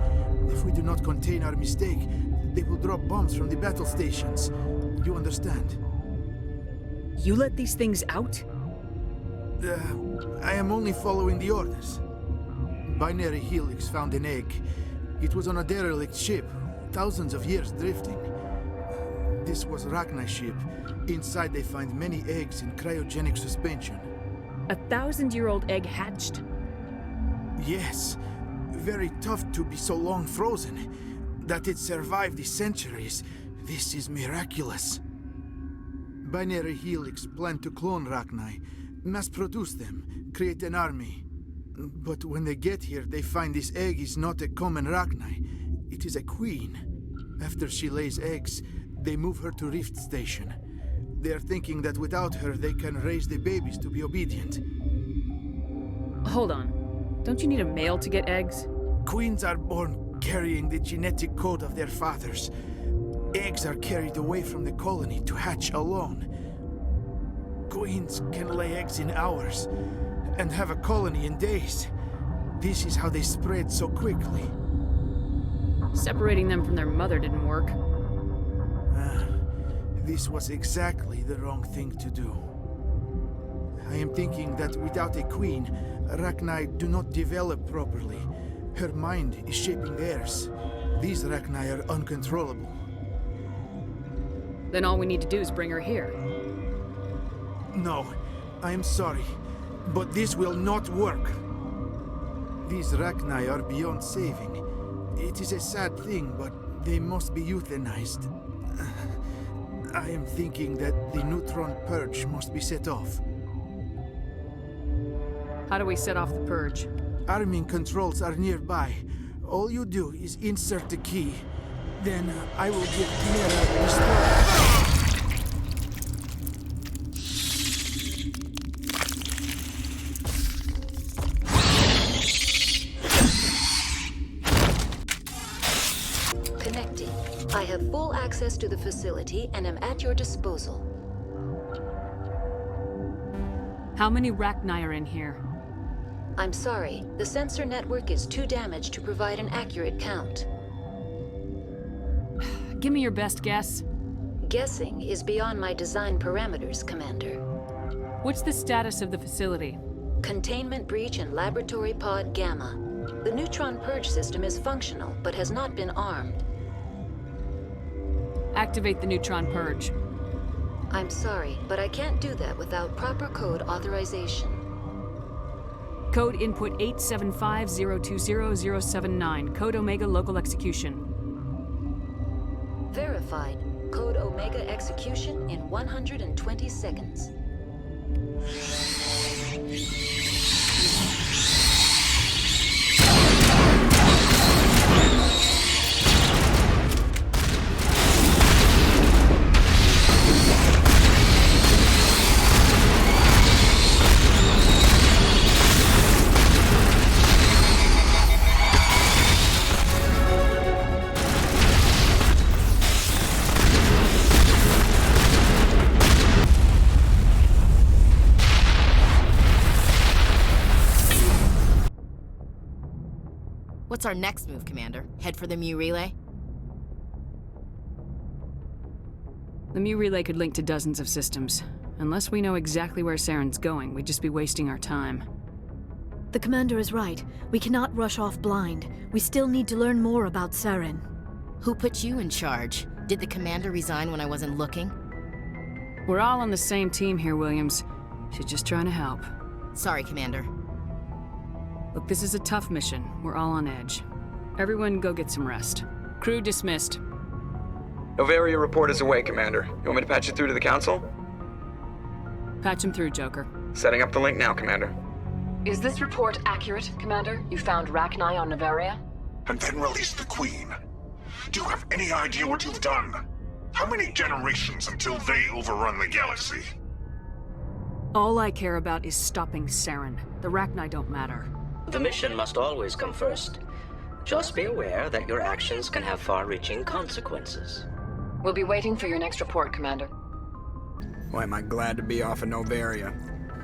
Speaker 11: If we do not contain our mistake, they will drop bombs from the battle stations. You understand?
Speaker 3: You let these things out?
Speaker 11: I am only following the orders. Binary Helix found an egg. It was on a derelict ship, thousands of years drifting. This was Rachni's ship. Inside they find many eggs in cryogenic suspension.
Speaker 3: 1,000-year-old egg hatched?
Speaker 11: Yes. Very tough to be so long frozen. That it survived the centuries. This is miraculous. Binary Helix planned to clone Rachni, mass-produce them, create an army. But when they get here, they find this egg is not a common Rachni. It is a queen. After she lays eggs, they move her to Rift Station. They are thinking that without her, they can raise the babies to be obedient.
Speaker 3: Hold on. Don't you need a male to get eggs?
Speaker 11: Queens are born carrying the genetic code of their fathers. Eggs are carried away from the colony to hatch alone. Queens can lay eggs in hours and have a colony in days. This is how they spread so quickly.
Speaker 3: Separating them from their mother didn't work.
Speaker 11: This was exactly the wrong thing to do. I am thinking that without a queen, Rachni do not develop properly. Her mind is shaping theirs. These Rachni are uncontrollable.
Speaker 3: Then all we need to do is bring her here.
Speaker 11: No, I am sorry, but this will not work. These Rachni are beyond saving. It is a sad thing, but they must be euthanized. I am thinking that the neutron purge must be set off.
Speaker 3: How do we set off the purge?
Speaker 11: Arming controls are nearby. All you do is insert the key. Then I will give Liara restore.
Speaker 17: Connecting. I have full access to the facility and am at your disposal.
Speaker 3: How many Rachni are in here?
Speaker 17: I'm sorry, the sensor network is too damaged to provide an accurate count.
Speaker 3: Give me your best guess.
Speaker 17: Guessing is beyond my design parameters, Commander.
Speaker 3: What's the status of the facility?
Speaker 17: Containment breach in Laboratory Pod Gamma. The neutron purge system is functional, but has not been armed.
Speaker 3: Activate the neutron purge.
Speaker 17: I'm sorry, but I can't do that without proper code authorization.
Speaker 3: Code input 875020079. Code Omega local execution.
Speaker 17: Verified. Code Omega execution in 120 seconds.
Speaker 12: What's our next move, Commander? Head for the Mu relay?
Speaker 3: The Mu relay could link to dozens of systems. Unless we know exactly where Saren's going, we'd just be wasting our time.
Speaker 8: The commander is right. We cannot rush off blind. We still need to learn more about Saren.
Speaker 12: Who put you in charge? Did the commander resign when I wasn't looking?
Speaker 3: We're all on the same team here, Williams. She's just trying to help.
Speaker 12: Sorry, Commander.
Speaker 3: Look, this is a tough mission. We're all on edge. Everyone go get some rest. Crew dismissed.
Speaker 2: Novaria report is away, Commander. You want me to patch it through to the Council?
Speaker 3: Patch him through, Joker.
Speaker 2: Setting up the link now, Commander.
Speaker 1: Is this report accurate, Commander? You found Rachni on Novaria?
Speaker 10: And then released the Queen. Do you have any idea what you've done? How many generations until they overrun the galaxy?
Speaker 3: All I care about is stopping Saren. The Rachni don't matter.
Speaker 15: The mission must always come first. Just be aware that your actions can have far-reaching consequences.
Speaker 1: We'll be waiting for your next report, Commander.
Speaker 2: Boy, am I glad to be off of Novaria.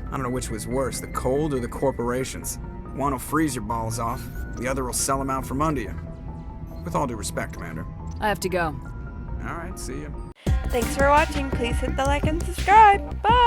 Speaker 2: I don't know which was worse, the cold or the corporations. One will freeze your balls off, the other will sell them out from under you. With all due respect, Commander.
Speaker 3: I have to go.
Speaker 2: All right, see ya.
Speaker 24: Thanks for watching. Please hit the like and subscribe. Bye!